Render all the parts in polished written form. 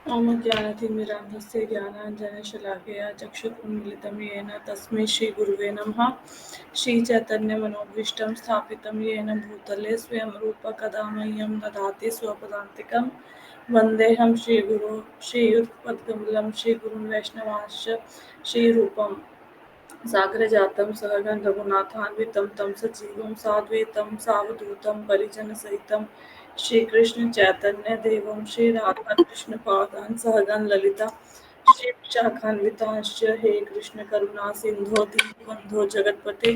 ओम ज्ञानतिमिरान्धस्य ज्ञानाञ्जनशलाकया चक्षुरुन्मीलितं येन तस्मै श्रीगुरुवे नमः। श्रीचैतन्यमनोभीष्टं स्थापितं येन भूतले स्वयं रूप कदा मह्यं ददाति स्वपदान्तिकं। वन्देऽहं श्रीगुरो श्रीयुतपद्कमलं श्रीगुरुं वैष्णवांश्च श्रीरूपं साग्रजातं सहगं रघुनाथान्वितं तं सजीवं साद्वैतं सावधूतं परिजनसहितं श्रीकृष्ण चैतन्य देवं श्री राधा कृष्ण पादान् सहगं ललिता श्री विशाखान्वितांश्च हे कृष्ण करुणा सिंधो दीनबन्धो जगत्पते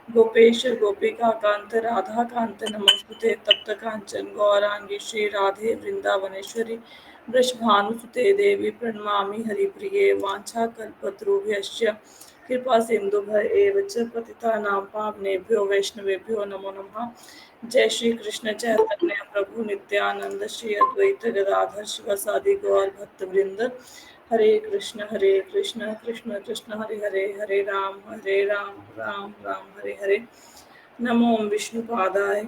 गोपेश गोपिका कांत राधा कांत नमोस्तुते तप्त कांचन गौरांगी श्री राधे वृंदावनेश्वरी वृषभानुसुते देवी प्रणमामि हरिप्रिये वाञ्छाकल्पतरुभ्यश्च कृपा सिंधुभ्य एव च पतितानां पावनेभ्यो वैष्णवेभ्यो नमो नमः। जय श्री कृष्ण चैतन्य प्रभु नित्यानंद श्री अद्वैत गदाधर शिवासादि गौर भक्तवृंद। हरे कृष्ण कृष्ण कृष्ण हरे हरे, हरे राम राम राम हरे हरे। नमो विष्णुपादाय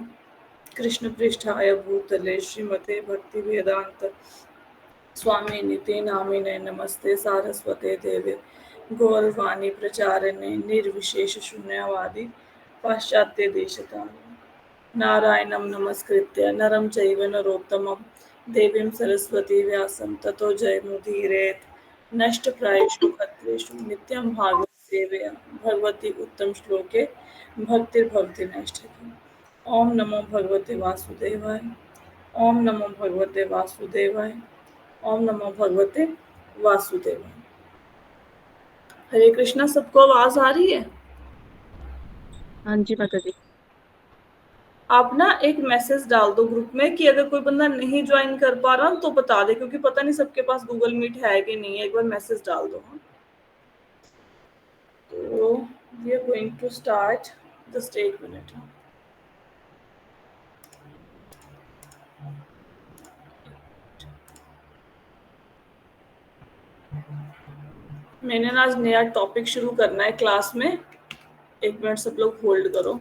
कृष्ण पृष्ठाय भूतले श्रीमते भक्ति वेदांत स्वामी निते नामिने नमस्ते सारस्वते देवे गौरवाणी प्रचारिणे निर्विशेष शून्यवादी पाश्चात्य देशतारिणे नारायणं नमस्कृत्य नरं चैव नरोत्तमं देवीं सरस्वती व्यासं ततो जयमुदीरयेत्। नष्टप्रायेषु भद्रेषु नित्यं भागवत सेवया भगवती उत्तम श्लोके भक्तिर्भवति नैष्ठिकी। ओम नमो भगवते वासुदेवाय। ओम नमो भगवते वासुदेवाय। ओम नमो भगवते वासुदेवाय। हरे कृष्णा। सबको आवाज आ रही है? हाँ जी माता जी। आप ना एक मैसेज डाल दो ग्रुप में कि अगर कोई बंदा नहीं ज्वाइन कर पा रहा तो बता दे, क्योंकि पता नहीं सबके पास गूगल मीट है कि नहीं है। एक बार मैसेज डाल दो। हाँ, तो we are going to start. Just एक मिनट। मैंने ना आज नया टॉपिक शुरू करना है क्लास में। एक मिनट सब लोग होल्ड करो।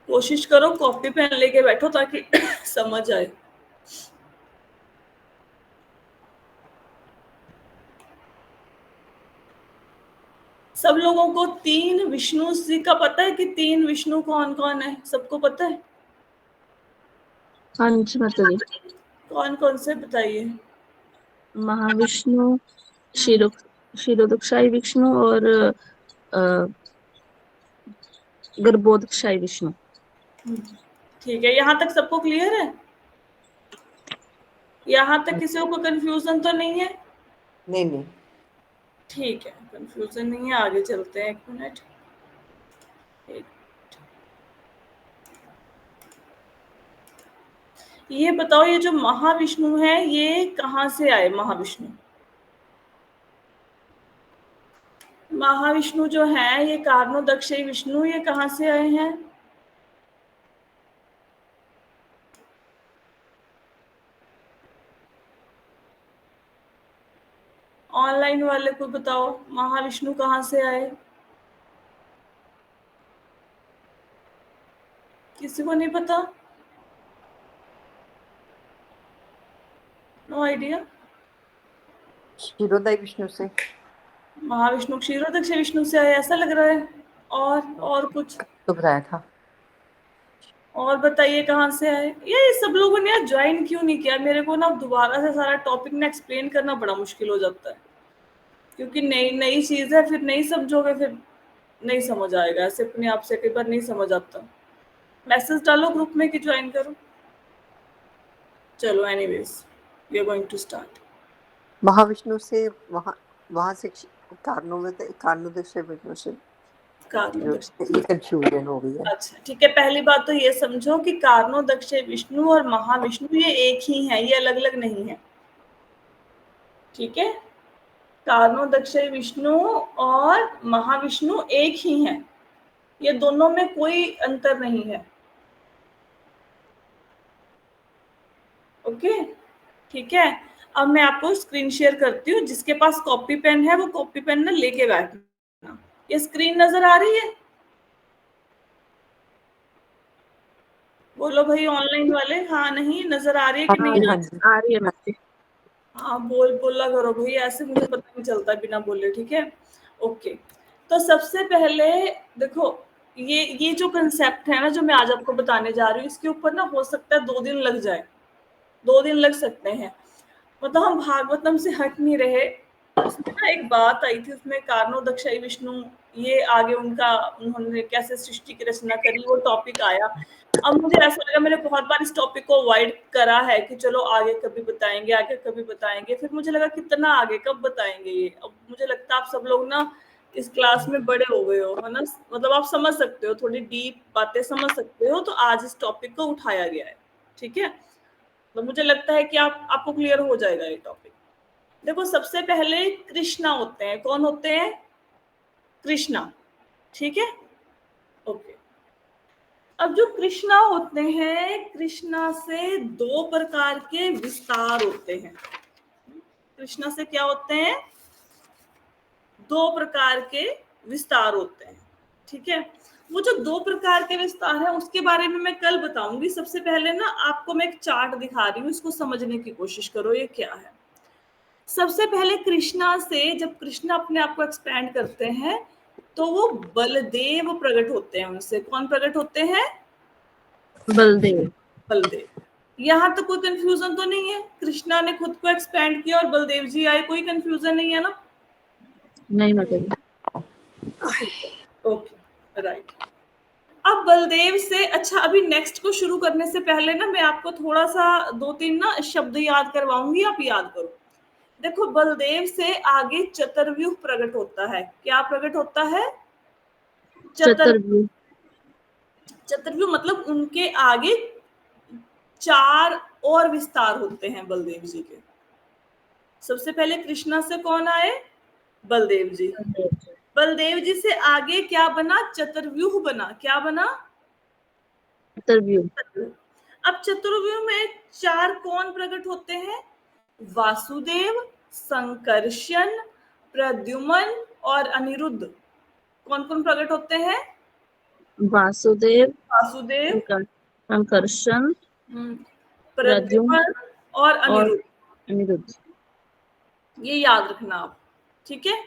कोशिश करो कॉपी पेन लेके बैठो ताकि समझ आए। सब लोगों को तीन विष्णु जी का पता है कि तीन विष्णु कौन कौन है? सबको पता है? हाँ जी माता जी। कौन कौन से बताइए। महाविष्णु, क्षीरोदकशाही विष्णु और गर्भोदकशाही विष्णु। ठीक है, यहाँ तक सबको क्लियर है? यहाँ तक किसी को कंफ्यूजन तो नहीं है? नहीं। ठीक है, कंफ्यूजन नहीं है। आगे चलते हैं। एक मिनट। ये बताओ, ये जो महाविष्णु है ये कहाँ से आए? महाविष्णु जो है ये कारणोदक्षी विष्णु, ये कहाँ से आए हैं? ऑनलाइन वाले को बताओ, महाविष्णु कहाँ से आए? किसी को नहीं पता? No idea. क्षीरोदय विष्णु से। महाविष्णु क्षीरोदक्ष विष्णु से आए ऐसा लग रहा है। और कुछ तो बताया था। और बताइए कहाँ से आए? ये सब लोगों ने यार ज्वाइन क्यों नहीं किया? मेरे को ना दोबारा से सारा टॉपिक ना एक्सप्लेन करना बड़ा मुश्किल हो जाता है, क्योंकि नई नई चीज है। फिर नहीं समझोगे फिर नहीं समझ आएगा। ऐसे अपने आप से कई बार नहीं समझ आता। मैसेज डालो ग्रुप में कि ज्वाइन करो। चलो anyways, we are going to start. Mahavishnu से वहां से कारणोदय विष्णु से ये कंफ्यूजन हो गई है। अच्छा ठीक है, पहली बात तो ये समझो कि कारणोदक्ष विष्णु और महाविष्णु ये एक ही है, ये अलग अलग नहीं है। ठीक है, कारणोदक्ष विष्णु और महाविष्णु एक ही हैं। ये दोनों में कोई अंतर नहीं है। ओके ठीक है। अब मैं आपको स्क्रीन शेयर करती हूँ। जिसके पास कॉपी पेन है वो कॉपी पेन ना लेके बैठना। ये स्क्रीन नजर आ रही है? बोलो भाई ऑनलाइन वाले, हाँ नहीं नजर आ रही है कि हाँ नहीं? हाँ जी आ रही है मैम। हाँ बोला करो भाई, ऐसे मुझे पता नहीं चलता बिना बोले, ठीक है? ओके, तो सबसे पहले देखो, ये जो कंसेप्ट है ना जो मैं आज आपको बताने जा रही हूँ, इसके ऊपर ना हो सकता है 2 दिन लग जाए, 2 दिन लग सकते हैं। मतलब हम भागवतम से हट नहीं रहे। उसमें ना एक बात आई थी, उसमें कारणो दक्षाई विष्णु, ये आगे उनका उन्होंने कैसे सृष्टि की रचना करी वो टॉपिक आया। अब मुझे ऐसा लगा, मैंने बहुत बार इस टॉपिक को अवॉइड करा है कि चलो आगे कभी बताएंगे, आगे कभी बताएंगे, फिर मुझे लगा कितना आगे कब बताएंगे ये। अब मुझे लगता है आप सब लोग ना इस क्लास में बड़े हो गए हो, है ना, मतलब आप समझ सकते हो, थोड़ी डीप बातें समझ सकते हो, तो आज इस टॉपिक को उठाया गया है, ठीक है? तो मुझे लगता है कि आपको क्लियर हो जाएगा ये टॉपिक। देखो सबसे पहले कृष्णा होते हैं, कौन होते हैं? कृष्णा, ठीक है, ओके। अब जो कृष्णा होते हैं, कृष्णा से 2 प्रकार के विस्तार होते हैं। कृष्णा से क्या होते हैं? 2 प्रकार के विस्तार होते हैं, ठीक है? वो जो 2 प्रकार के विस्तार है उसके बारे में मैं कल बताऊंगी। सबसे पहले ना आपको मैं एक चार्ट दिखा रही हूँ, इसको समझने की कोशिश करो ये क्या है। सबसे पहले कृष्णा से जब कृष्णा अपने आप को एक्सपैंड करते हैं तो वो बलदेव प्रकट होते हैं। उनसे कौन प्रकट होते हैं? बलदेव। बलदेव। यहाँ तो कोई कंफ्यूजन तो नहीं है? कृष्णा ने खुद को एक्सपैंड किया और बलदेव जी आए, कोई कंफ्यूजन नहीं है ना? नहीं माता जी। Okay right. अब बलदेव से, अच्छा अभी नेक्स्ट को शुरू करने से पहले ना मैं आपको थोड़ा सा 2-3 ना शब्द याद करवाऊंगी, आप याद करो। देखो बलदेव से आगे चतुर्व्यूह प्रकट होता है। क्या प्रकट होता है? चतुर्व्यूह। चतुर्व्यूह मतलब उनके आगे 4 और विस्तार होते हैं बलदेव जी के। सबसे पहले कृष्णा से कौन आए? बलदेव जी। बलदेव जी से आगे क्या बना? चतुर्व्यूह बना। क्या बना? चतुर्व्यूह। अब चतुर्व्यूह में 4 कौन प्रकट होते हैं? वासुदेव, संकर्षण, प्रद्युमन और अनिरुद्ध। कौन कौन प्रकट होते हैं? वासुदेव, वासुदेव, संकर्षण, प्रद्युम्न प्रद्युमन और और अनिरुद्ध। अनिरुद्ध। ये याद रखना आप, ठीक है?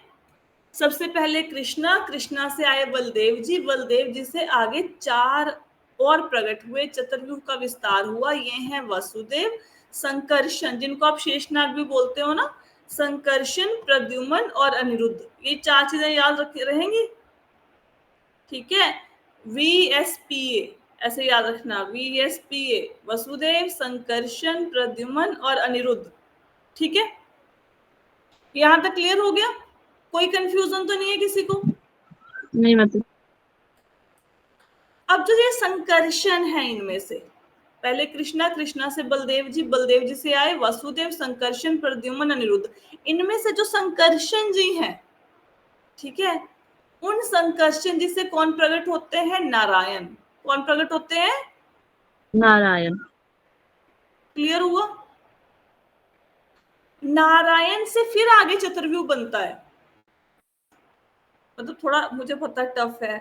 सबसे पहले कृष्णा, कृष्णा से आए बलदेव जी, बलदेव जी से आगे 4 और प्रकट हुए, चतुर्व्यूह का विस्तार हुआ। ये हैं वासुदेव, संकर्षण जिनको आप शेषनाग भी बोलते हो ना, संकर्षण, प्रद्युमन और अनिरुद्ध। ये 4 चीजें याद रहेंगी, ठीक है? VSPA ऐसे याद रखना, VSPA, वसुदेव, संकर्षण, प्रद्युमन और अनिरुद्ध, ठीक है? यहां तक क्लियर हो गया? कोई कंफ्यूजन तो नहीं है किसी को? नहीं माता। अब जो ये संकर्षण है, इनमें से पहले कृष्णा, कृष्णा से बलदेव जी, बलदेव जी से आए वासुदेव, संकर्षण, प्रद्युमन, अनिरुद्ध। इनमें से जो संकर्षण जी हैं, ठीक है, उन संकर्षण जी से कौन प्रकट होते हैं? नारायण। कौन प्रकट होते हैं? नारायण। क्लियर हुआ? नारायण से फिर आगे चतुर्व्यूह बनता है। मतलब थोड़ा मुझे पता टफ है,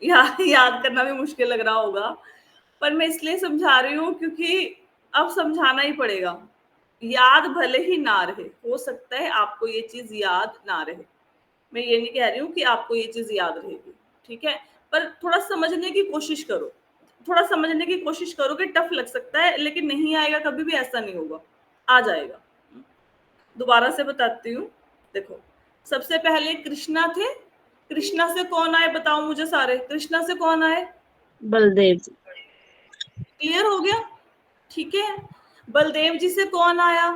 याद करना भी मुश्किल लग रहा होगा, पर मैं इसलिए समझा रही हूँ क्योंकि अब समझाना ही पड़ेगा। याद भले ही ना रहे, हो सकता है आपको ये चीज याद ना रहे, मैं ये नहीं कह रही हूँ कि आपको ये चीज याद रहेगी, ठीक है? पर थोड़ा समझने की कोशिश करो, थोड़ा समझने की कोशिश करो कि टफ लग सकता है, लेकिन नहीं आएगा कभी भी, ऐसा नहीं होगा, आ जाएगा। दोबारा से बताती हूँ। देखो सबसे पहले कृष्णा थे, कृष्णा से कौन आए बताओ मुझे सारे, कृष्णा से कौन आए? बलदेव जी। क्लियर हो गया, ठीक है? बलदेव जी से कौन आया?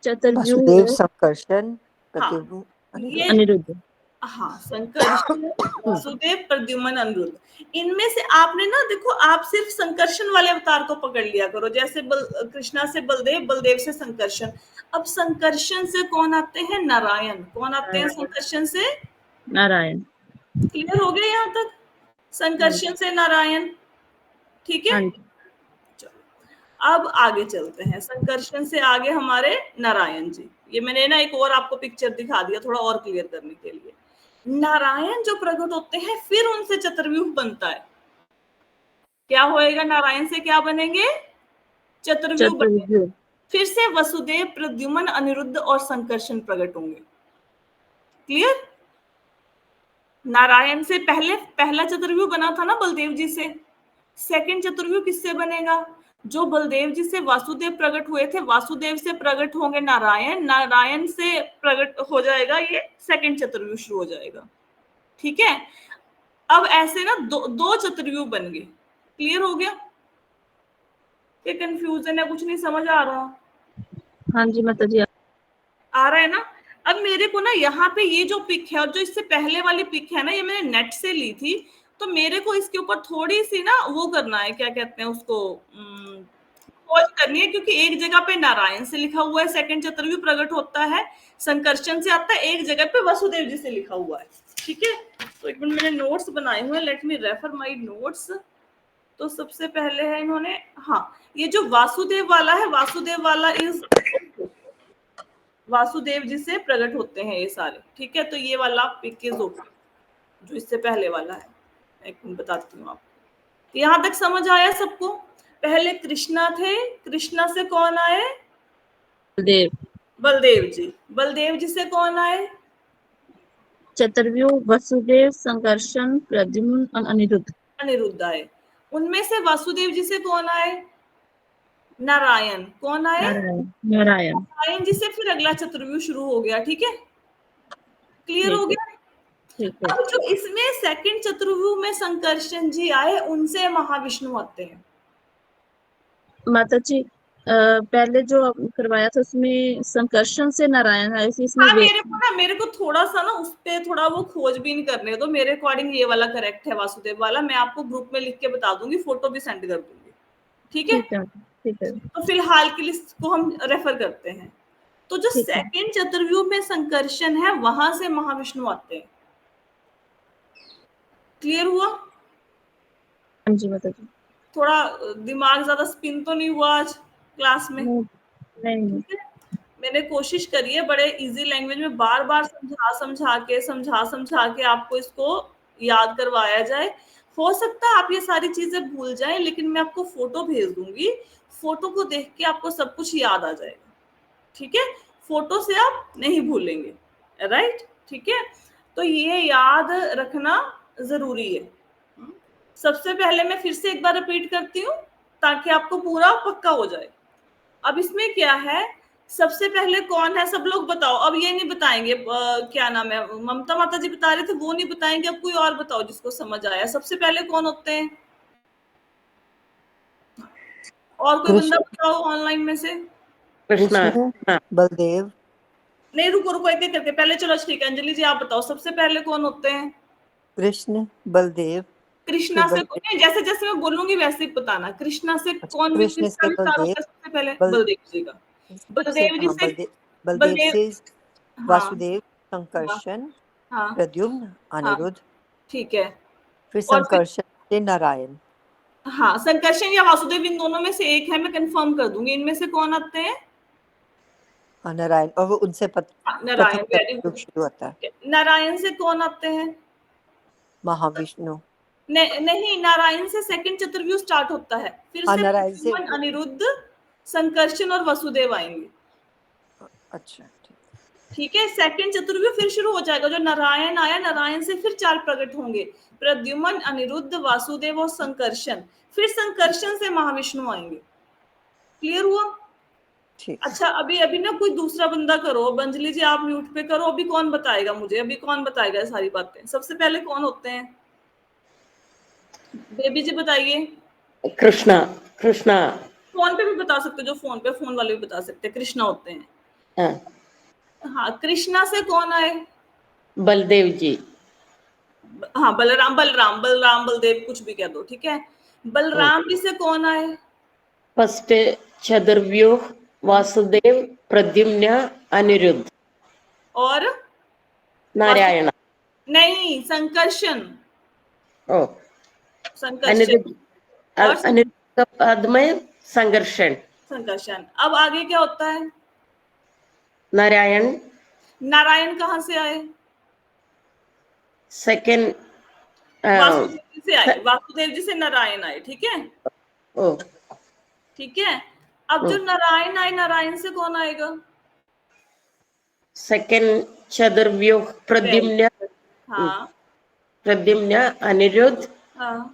चतुर्व्यूह वासुदेव, है संकर्षण, हाँ प्रद्युम्न, ये, अनिरुद्ध। हाँ संकर्षण, वासुदेव, प्रद्युमन, अनिरुद्ध। इनमें से आपने ना देखो, आप सिर्फ संकर्षण वाले अवतार को पकड़ लिया करो, जैसे कृष्णा से बलदेव, बलदेव से संकर्षण। अब संकर्षण से कौन आते हैं? नारायण। कौन आते हैं संकर्षण से? नारायण। क्लियर हो गया यहाँ तक? संकर्षण से नारायण, ठीक है? हाँ जी। अब आगे चलते हैं, संकर्षण से आगे हमारे नारायण जी। ये मैंने ना एक और आपको पिक्चर दिखा दिया थोड़ा और क्लियर करने के लिए। नारायण जो प्रकट होते हैं फिर उनसे चतुर्व्यूह बनता है, क्या होएगा, नारायण से क्या बनेंगे, चतुर्व्यूह बनेंगे। चतुर्व्यूह। फिर से वसुदेव, प्रद्युम्न, अनिरुद्ध और संकर्षण प्रकट होंगे। क्लियर। नारायण से पहले पहला चतुर्व्यूह बना था ना बलदेव जी से, सेकंड चतुर्व्यूह किससे बनेगा, जो बलदेव जी से वासुदेव प्रकट हुए थे, वासुदेव से प्रकट होंगे नारायण, नारायण से प्रकट हो जाएगा ये सेकंड चतुर्व्यूह शुरू हो जाएगा। ठीक है, अब ऐसे ना दो चतुर्व्यूह बन गए। क्लियर हो गया, ये कंफ्यूजन है, कुछ नहीं समझ आ रहा। हाँ जी माता जी। आ रहा है ना। अब मेरे को ना यहाँ पे ये जो पिक है और जो इससे पहले वाली पिक है ना, ये मैंने नेट से ली थी, तो मेरे को इसके ऊपर थोड़ी सी ना वो करना है, क्या कहते हैं उसको, खोज करनी है, क्योंकि एक जगह पे नारायण से लिखा हुआ है सेकंड चतुर्व्यूह प्रकट होता है, संकर्षण से आता है, एक जगह पे वसुदेव जी से लिखा हुआ है। ठीक है, तो एक मिनट, मैंने नोट्स बनाए हुए हैं, let me refer my notes. तो सबसे पहले है इन्होंने, हाँ, ये जो वासुदेव वाला है, वासुदेव वाला इज, वासुदेव जी से प्रकट होते हैं ये सारे। ठीक है, तो ये वाला पिक इज ओके, जो इससे पहले वाला है, एक मिनट बताती हूँ आपको। यहां तक समझ आया सबको। पहले कृष्णा थे, कृष्णा से कौन आए, बलदेव। बलदेव जी, बलदेव जी से कौन आए, चतुर्व्यूह वसुदेव, संकर्षण, प्रद्युम्न और अनिरुद्ध। अनिरुद्ध आए। उनमें से वासुदेव जी से कौन आए, नारायण। कौन आए, नारायण। नारायण। नारायण जी से फिर अगला चतुर्व्यूह शुरू हो गया। ठीक है, क्लियर हो ठीक है। गया। ठीक है। अब जो इसमें सेकंड चतुर्व्यूह में संकर्षण जी आए, उनसे महाविष्णु आते हैं। माता जी पहले जो आपने करवाया था उसमें संकर्षण से नारायण आए थे, इसमें हाँ, मेरे को थोड़ा सा ना उस पे थोड़ा वो खोजबीन करने दो, मेरे अकॉर्डिंग ये वाला करेक्ट है, वासुदेव वाला। मैं आपको ग्रुप में लिख के बता दूंगी, फोटो भी सेंड कर दूंगी। ठीक है, ठीक है। ठीक है। तो फिलहाल की लिस्ट को हम रेफर करते हैं। तो जो ठीक है। सेकंड चतुर्व्यूह में संकर्षण है, वहां से महाविष्णु आते हैं। क्लियर हुआ। हाँ जी माता जी। थोड़ा दिमाग ज्यादा स्पिन तो नहीं हुआ आज क्लास में। नहीं नहीं। ठीक है, मैंने कोशिश करी है बड़े इजी लैंग्वेज में बार बार समझा के आपको इसको याद करवाया जाए। हो सकता है आप ये सारी चीजें भूल जाएं, लेकिन मैं आपको फोटो भेज दूंगी, फोटो को देख के आपको सब कुछ याद आ जाएगा। ठीक है, फोटो से आप नहीं भूलेंगे, राइट। ठीक है, तो ये याद रखना जरूरी है। सबसे पहले मैं फिर से एक बार रिपीट करती हूँ, ताकि आपको पूरा पक्का हो जाए। अब इसमें क्या है, सबसे पहले कौन है, सब लोग बताओ। अब ये नहीं बताएंगे, क्या नाम है, ममता माता जी बता रहे थे, वो नहीं बताएंगे। अब कोई और बताओ जिसको समझ आया। सबसे पहले कौन होते हैं, और कोई बंदा बताओ ऑनलाइन में से। कृष्ण, बलदेव। नहीं, रुको रुको, एक एक करके पहले। चलो ठीक है, अंजलि जी आप बताओ, सबसे पहले कौन होते हैं, कृष्ण, बलदेव। कृष्णा से कौन, जैसे जैसे मैं बोलूंगी वैसे ही बताना। कृष्णा से कौन, कृष्ण किसका से विस्तार बलदेव, होता है सबसे पहले, बल बलदेव जी का। बलदेव जी हाँ, से, बलदेव बलदेव, से हाँ वासुदेव, हाँ संकर्षण, हाँ प्रद्युम्न, हाँ, अनिरुद्ध। ठीक है। फिर और फिर, संकर्षण से नारायण। हाँ, संकर्षण या वासुदेव इन दोनों में से एक है, मैं कंफर्म कर दूंगी। इनमें से कौन आते हैं, नारायण, और वो उनसे प्रथम नारायण। वेरी युग गुड। शुरू होता है। नारायण से कौन आते हैं, महाविष्णु। नहीं, नारायण से सेकंड चतुर्व्यूह स्टार्ट होता है, फिर हाँ, से नारायण से। प्रद्युम्न, अनिरुद्ध, संकर्षण और वसुदेव आएंगे। अच्छा, ठीक। ठीक है, सेकंड चतुर्व्यूह फिर शुरू हो जाएगा। जो नारायण आया, नारायण से फिर 4 प्रकट होंगे, प्रद्युम्न, अनिरुद्ध, वासुदेव और संकर्षण। फिर संकर्षण से महाविष्णु आएंगे। क्लियर हुआ। ठीक। अच्छा, अभी अभी ना कोई दूसरा बंदा करो। अंजलि जी आप म्यूट पे करो। अभी कौन बताएगा मुझे, अभी कौन बताएगा ये सारी बातें। सबसे पहले कौन होते हैं, बेबी जी बताइए। कृष्णा। कृष्णा। फोन पे भी बता सकते हो, जो फोन पे, फोन वाले भी बता सकते हैं। कृष्णा होते हैं। हाँ, हाँ, कृष्णा से कौन आए, बलदेव जी। हाँ, बलराम, बलराम, बलराम, बलदेव, कुछ भी कह दो। ठीक है, बलराम जी से कौन आए, फर्स्ट चतुर्व्यूह वासुदेव, प्रद्युम्न, अनिरुद्ध, और नारायण। नहीं, संकर्षण, ओ, संकर्षण अनिरुद्ध। और अनिरुद्ध का पद में संघर्षण। संकर्षण। अब आगे क्या होता है, नारायण। नारायण कहाँ से आए, सेकंड वासुदेव जी से आए, वासुदेव जी से नारायण आए, ठीक है, ओ ठीक है। अब जो नारायण आए, नारायण से कौन आएगा? सेकंड चतुर्व्यूह प्रद्युम्न, हाँ प्रद्युम्न अनिरुद्ध। हाँ,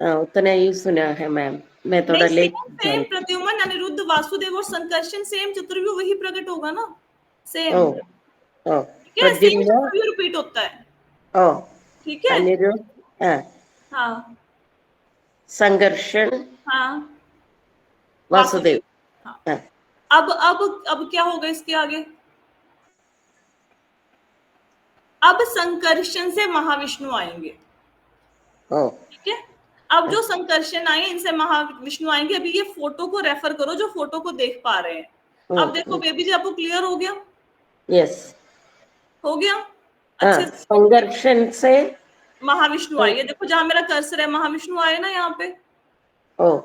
उतना ही सुना है मैम, मैं थोड़ा नहीं late same same, join. Pradyumna Aniruddha Vasudev और संकर्षण, सेम चतुर्व्यूह वही प्रकट होगा ना, ओ सेम, ओ ठीक है, सेम प्रद्युम्न, चतुर्व्यूह रिपीट होता है, ओ ठीक है। अनिरुद्ध, हाँ संघर्षण, हाँ, वासुदेव। वासुदेव। हाँ, अब क्या होगा इसके आगे? अब संकर्षण से महाविष्णु आएंगे, ओ ठीक है। अब जो संकर्षण आए इनसे महाविष्णु आएंगे। अभी ये फोटो को रेफर करो, जो फोटो को देख पा रहे हैं। अब देखो बेबी जी, आपको क्लियर हो गया? यस, हो गया अच्छे से? संघर्षण से महाविष्णु आए, ये देखो जहां मेरा कर्सर है, महाविष्णु आए ना यहाँ पे, ओ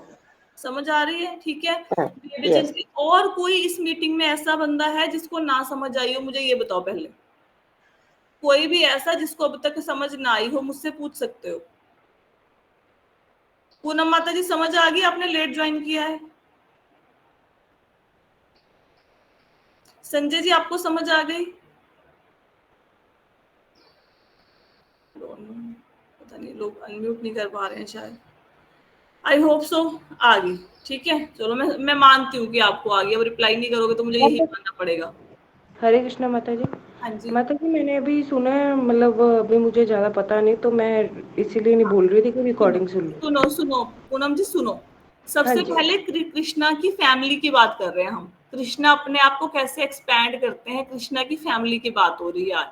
समझ आ रही है? ठीक है बेबी यस। जी। और कोई इस मीटिंग में ऐसा बंदा है जिसको ना समझ आई हो? मुझे ये बताओ पहले, कोई भी ऐसा जिसको अब तक समझ ना आई हो, मुझसे पूछ सकते हो। पूनम माता जी समझ आ गई? आपने लेट ज्वाइन किया है। संजय जी आपको समझ आ गई? पता नहीं, लोग अनम्यूट नहीं कर पा रहे हैं शायद। आई होप सो आ गई, ठीक है। चलो मैं मानती हूँ कि आपको आ गई। अब रिप्लाई नहीं करोगे तो मुझे यही मानना पड़ेगा। हरे कृष्णा माता जी। हाँ जी, माता जी मैंने अभी सुना है, मतलब अभी मुझे ज़्यादा पता नहीं, तो मैं इसीलिए नहीं बोल रही थी कि रिकॉर्डिंग सुन ली। सुनो सुनो पूनम जी सुनो। हाँ सबसे जी। पहले कृष्णा की फैमिली की बात कर रहे हैं हम। कृष्णा अपने आप को कैसे एक्सपैंड करते हैं, कृष्णा की फैमिली की बात हो रही है आज।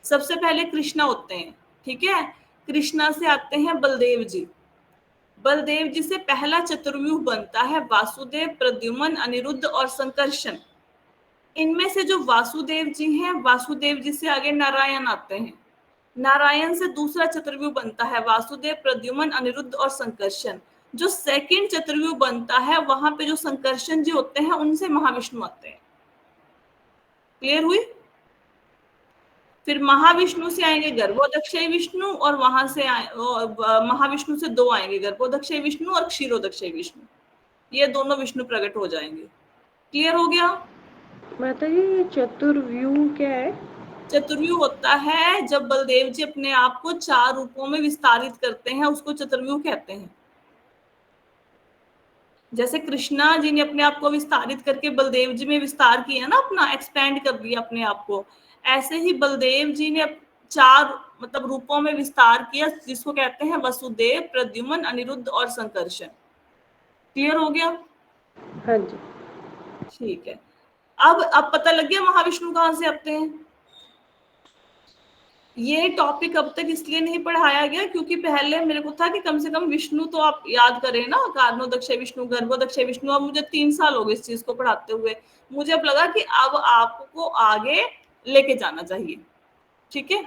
सबसे पहले कृष्णा होते हैं, ठीक है। कृष्णा से आते हैं बलदेव जी। बलदेव जी से पहला चतुर्व्यूह बनता है वासुदेव, प्रद्युम्न, अनिरुद्ध और संकर्षण। इनमें से जो वासुदेव जी हैं, वासुदेव जी से आगे नारायण आते हैं। नारायण से दूसरा चतुर्व्यूह बनता है वासुदेव, प्रद्युम्न, अनिरुद्ध और संकर्षण। जो सेकंड चतुर्व्यूह बनता है, वहां पे जो संकर्षण जी होते हैं उनसे महाविष्णु आते हैं। क्लियर हुई? फिर महाविष्णु से आएंगे गर्भोदक्षय विष्णु, और वहां से महाविष्णु से दो आएंगे, गर्भोदक्षय विष्णु और क्षीरोदक्षय विष्णु। ये दोनों विष्णु प्रकट हो जाएंगे। क्लियर हो गया? माता जी ये चतुर्व्यूह क्या है? चतुर्व्यूह होता है जब बलदेव जी अपने आप को चार रूपों में विस्तारित करते हैं, उसको चतुर्व्यूह कहते हैं। जैसे कृष्णा जी ने अपने आप को विस्तारित करके बलदेव जी में विस्तार किया ना, अपना एक्सपेंड कर दिया अपने आप को, ऐसे ही बलदेव जी ने चार मतलब रूपों में विस्तार किया, जिसको कहते हैं वसुदेव, प्रद्युम्न, अनिरुद्ध और संकर्षण। क्लियर हो गया? हाँ जी। ठीक है। अब पता लग गया महाविष्णु कहाँ से आते हैं। ये टॉपिक अब तक इसलिए नहीं पढ़ाया गया क्योंकि पहले मेरे को था कि कम से कम विष्णु तो आप याद करें ना, कारणोदक्षय विष्णु, गर्भोदक्षय विष्णु। अब मुझे 3 साल हो गए इस चीज को पढ़ाते हुए। मुझे अब लगा कि अब आपको आगे लेके जाना चाहिए, ठीक है।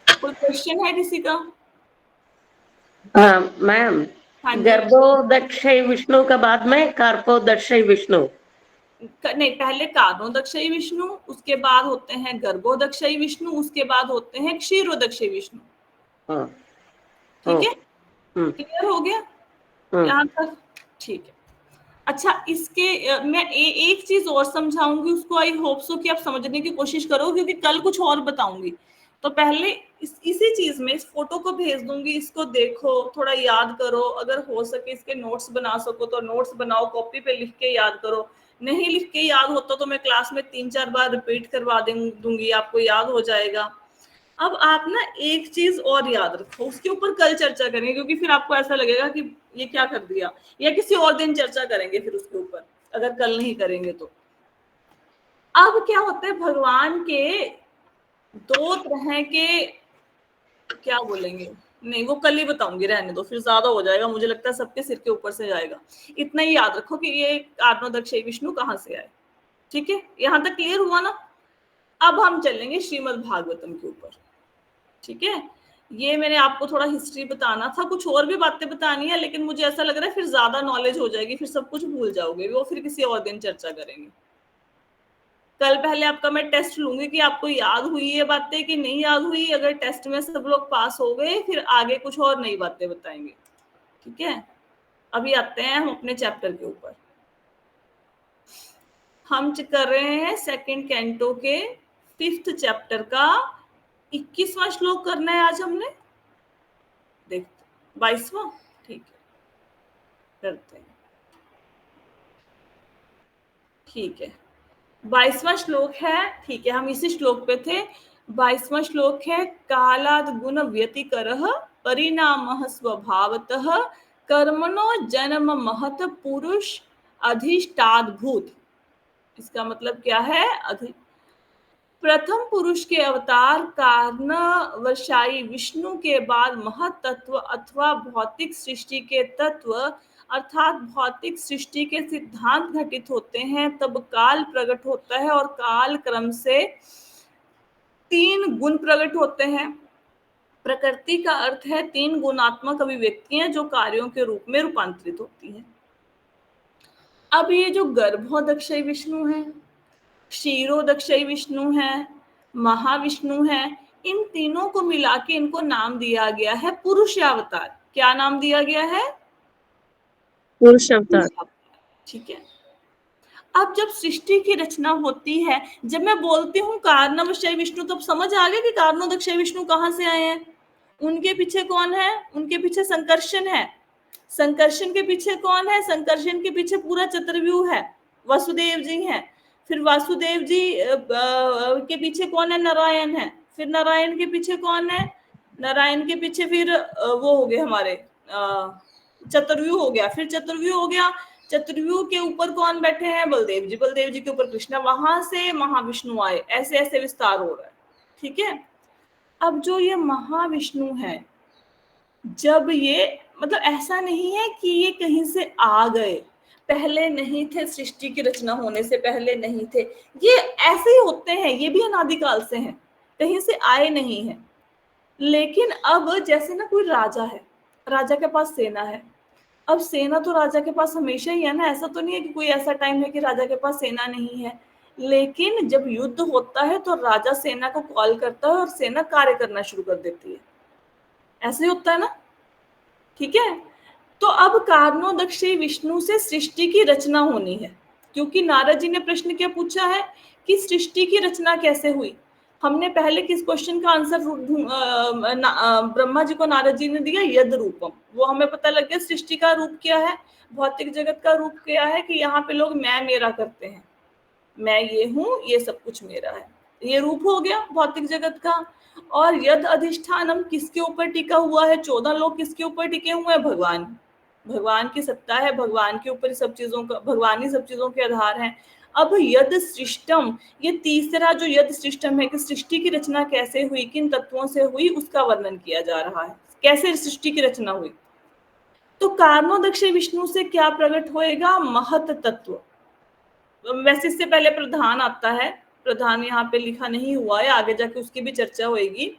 कोई क्वेश्चन है किसी का? मैम, हाँ जी। गर्भोदक्षय विष्णु का बाद में कार्पोदक्षय विष्णु। नहीं, पहले कारणोदक्षय विष्णु, उसके बाद होते हैं गर्भोदक्षय विष्णु, उसके बाद होते हैं क्षीरोदक्षय विष्णु। हाँ, ठीक है, हम्म, क्लियर हो गया हम्म, यहाँ तक? ठीक है। अच्छा, इसके मैं एक चीज और समझाऊंगी, उसको आई होप सो कि आप समझने की कोशिश करो, क्योंकि कल कुछ और बताऊंगी। तो पहले इसी चीज में इस फोटो को भेज दूंगी, इसको देखो, थोड़ा याद करो। अगर हो सके इसके नोट्स बना सको तो नोट्स बनाओ, कॉपी पे लिख के याद करो। नहीं लिख के याद होता तो मैं क्लास में 3-4 बार रिपीट करवा दूंगी, आपको याद हो जाएगा। अब आप ना एक चीज और याद रखो, उसके ऊपर कल चर्चा करेंगे, क्योंकि फिर आपको ऐसा लगेगा कि ये क्या कर दिया, या किसी और दिन चर्चा करेंगे फिर उसके ऊपर, अगर कल नहीं करेंगे तो। अब क्या होता है, भगवान के दो तरह के, क्या बोलेंगे, नहीं वो कल ही बताऊंगी, रहने दो, फिर ज्यादा हो जाएगा, मुझे लगता है सबके सिर के ऊपर से जाएगा। इतना ही याद रखो कि ये कारणोदक्षय विष्णु कहाँ से आए, ठीक है। यहां तक क्लियर हुआ ना? अब हम चलेंगे श्रीमद् भागवतम के ऊपर, ठीक है। ये मैंने आपको थोड़ा हिस्ट्री बताना था, कुछ और भी बातें बतानी है, लेकिन मुझे ऐसा लग रहा है फिर ज्यादा नॉलेज हो जाएगी, फिर सब कुछ भूल जाओगे, वो फिर किसी और दिन चर्चा करेंगे। कल पहले आपका मैं टेस्ट लूंगी कि आपको याद हुई ये बातें कि नहीं याद हुई। अगर टेस्ट में सब लोग पास हो गए फिर आगे कुछ और नई बातें बताएंगे, ठीक है। अभी आते हैं हम अपने चैप्टर के ऊपर। हम कर रहे हैं सेकंड कैंटो के 5th चैप्टर का 21वां श्लोक करना है आज हमने। देखते 22वां, ठीक है करते हैं, ठीक है। 22वां श्लोक है, ठीक है, हम इसी श्लोक पे थे। 22वां श्लोक है कालाद गुण व्यतिकरः परिणामः स्वभावतः कर्मणो जन्म महत पुरुष अधिष्ठाद्भूत। इसका मतलब क्या है? प्रथम पुरुष के अवतार कारणवशायी विष्णु के बाद महत तत्व अथवा भौतिक सृष्टि के तत्व अर्थात भौतिक सृष्टि के सिद्धांत घटित होते हैं, तब काल प्रकट होता है और काल क्रम से 3 गुण प्रकट होते हैं। प्रकृति का अर्थ है 3 गुणात्मक अभिव्यक्तियां जो कार्यों के रूप में रूपांतरित होती हैं। अब ये जो गर्भोदक्षय विष्णु है, क्षीरोदक्षय विष्णु है, महाविष्णु है, इन तीनों को मिला के इनको नाम दिया गया है पुरुष अवतार। क्या नाम दिया गया है? पुरुष अवतार। ठीक है। अब जब सृष्टि की रचना होती है, जब मैं बोलती हूँ कारणवशय विष्णु, तब समझ आ गया कि कारणोदक्षय विष्णु कहाँ से आए हैं। उनके पीछे कौन है? उनके पीछे संकर्षण है। संकर्षण के पीछे कौन है? संकर्षण के पीछे पूरा चतुर्व्यूह है, वसुदेव जी हैं। फिर वासुदेव जी के पीछे कौन है? नारायण है। फिर नारायण के पीछे कौन है? नारायण के पीछे फिर वो हो गए हमारे चतुर्व्यूह हो गया। फिर चतुर्व्यूह हो गया, चतुर्व्यूह के ऊपर कौन बैठे हैं? बलदेव जी। बलदेव जी के ऊपर कृष्णा, वहां से महाविष्णु आए। ऐसे ऐसे विस्तार हो रहा है, ठीक है। अब जो ये महाविष्णु है, जब ये मतलब ऐसा नहीं है कि ये कहीं से आ गए, पहले नहीं थे, सृष्टि की रचना होने से पहले नहीं थे, ये ऐसे ही होते हैं, ये भी अनादिकाल से हैं, कहीं से आए नहीं है। लेकिन अब जैसे ना कोई राजा है, राजा के पास सेना है। अब सेना तो राजा के पास हमेशा ही है ना, ऐसा तो नहीं है कि कोई ऐसा टाइम है कि राजा के पास सेना नहीं है। लेकिन जब युद्ध होता है तो राजा सेना को कॉल करता है और सेना कार्य करना शुरू कर देती है। ऐसे ही होता है ना, ठीक है। तो अब कारणोदक्षय विष्णु से सृष्टि की रचना होनी है, क्योंकि नारद जी ने प्रश्न क्या पूछा है कि सृष्टि की रचना कैसे हुई। हमने पहले किस क्वेश्चन का आंसर ब्रह्मा जी को नारद जी ने दिया? यद रूपम। वो हमें पता लग गया सृष्टि का रूप क्या है, भौतिक जगत का रूप क्या है, कि यहाँ पे लोग मैं मेरा करते हैं, मैं ये हूँ, ये सब कुछ मेरा है, ये रूप हो गया भौतिक जगत का। और यद अधिष्ठानम किसके ऊपर टिका हुआ है? 14 लोग किसके ऊपर टिके हुए हैं? भगवान। भगवान की सत्ता है, भगवान के ऊपर सब चीजों का, भगवान ही सब चीजों के आधार हैं। अब यद सृष्टम, ये तीसरा जो यद सृष्टम है कि सृष्टि की रचना कैसे हुई, किन तत्वों से हुई, उसका वर्णन किया जा रहा है, कैसे सृष्टि की रचना हुई। तो कारणोदक्षय विष्णु से क्या प्रकट होएगा? महत तत्व। वैसे इससे पहले प्रधान आता है, प्रधान यहाँ पे लिखा नहीं हुआ है, आगे जाके उसकी भी चर्चा होगी।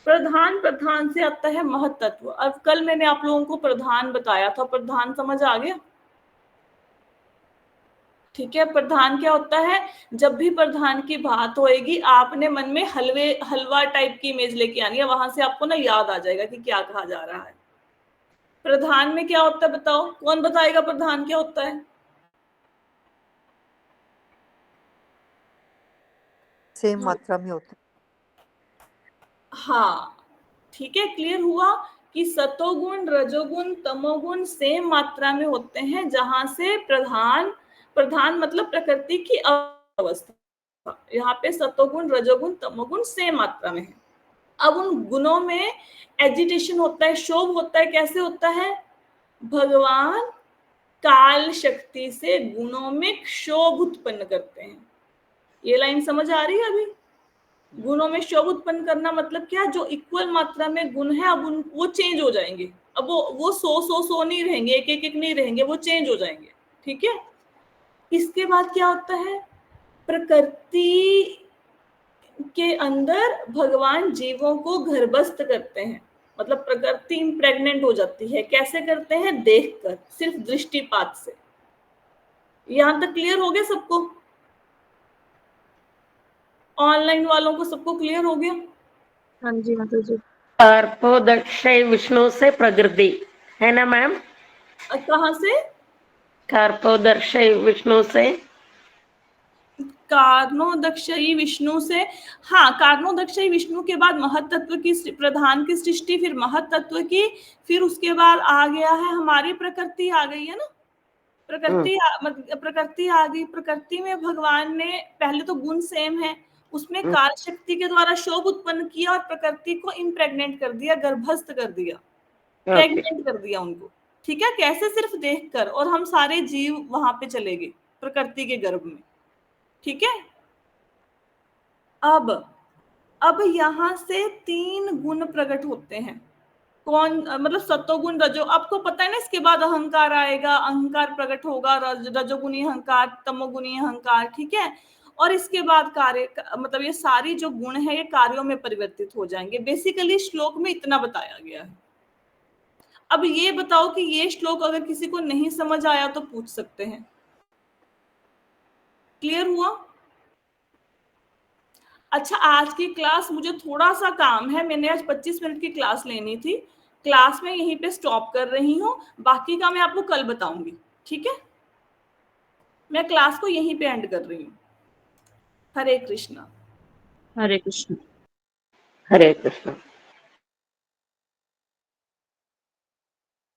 प्रधान से आता है महत तत्व। अब कल मैंने आप लोगों को प्रधान बताया था, प्रधान समझ आ गया? ठीक है। प्रधान क्या होता है? जब भी प्रधान की बात होएगी, आपने मन में हलवा टाइप की इमेज लेके आनी है, वहां से आपको ना याद आ जाएगा कि क्या कहा जा रहा है। प्रधान में क्या होता है बताओ, कौन बताएगा प्रधान क्या होता है? सेम मात्रा में होता है। हाँ, ठीक है, क्लियर हुआ कि सतोगुण, रजोगुण, तमोगुण सेम मात्रा में होते हैं, जहां से प्रधान मतलब प्रकृति की अवस्था। यहाँ पे सतोगुण, रजोगुण, तमोगुण सेम मात्रा में है। अब उन गुणों में एजिटेशन होता है, शोभ होता है। कैसे होता है? भगवान काल शक्ति से गुणों में क्षोभ उत्पन्न करते हैं। ये लाइन समझ आ रही है अभी? गुणों में शोभ उत्पन्न करना मतलब क्या? जो इक्वल मात्रा में गुण है, अब वो चेंज हो जाएंगे। अब वो 100 नहीं रहेंगे, एक नहीं रहेंगे, वो चेंज हो जाएंगे, ठीक है। इसके बाद क्या होता है? प्रकृति के अंदर भगवान जीवों को गर्भस्थ करते हैं, मतलब प्रकृति इम्प्रेग्नेंट हो जाती है। कैसे करते हैं? देखकर, सिर्फ दृष्टिपात से। यहां तक क्लियर हो गया सबको? ऑनलाइन वालों को सबको क्लियर हो गया? हाँ जी माता जी। कार्पोदक्षय विष्णु से प्रकृति है ना मैम? कहाँ से? कार्पोदक्षय विष्णु से कारणोदक्षयी विष्णु से। हाँ, कारणोदक्षयी विष्णु के बाद महत तत्व की प्रधान की सृष्टि, फिर महत तत्व की, फिर उसके बाद आ गया है हमारी प्रकृति आ गई है ना। प्रकृति आ गई। प्रकृति में भगवान ने पहले तो गुण सेम है, उसमें कार्य शक्ति के द्वारा शोभ उत्पन्न किया और प्रकृति को इम्प्रेग्नेंट कर दिया, गर्भस्थ कर दिया, प्रेग्नेंट कर दिया उनको। ठीक है, कैसे? सिर्फ देखकर। और हम सारे जीव वहां पे चले गए प्रकृति के गर्भ में। ठीक है, अब यहां से 3 गुण प्रकट होते हैं। कौन? मतलब सत्वगुण, रजो, आपको पता है ना। इसके बाद अहंकार आएगा, अहंकार प्रकट होगा, रजोगुणी अहंकार, तमोगुणी अहंकार। ठीक है, और इसके बाद कार्य, मतलब ये सारी जो गुण है ये कार्यों में परिवर्तित हो जाएंगे। बेसिकली श्लोक में इतना बताया गया है। अब ये बताओ कि ये श्लोक अगर किसी को नहीं समझ आया तो पूछ सकते हैं। क्लियर हुआ? अच्छा, आज की क्लास मुझे थोड़ा सा काम है, मैंने आज 25 मिनट की क्लास लेनी थी। क्लास में यहीं पे स्टॉप कर रही हूँ, बाकी का मैं आपको कल बताऊंगी। ठीक है, मैं क्लास को यहीं पे एंड कर रही हूँ। हरे कृष्णा। हरे कृष्ण। हरे कृष्ण।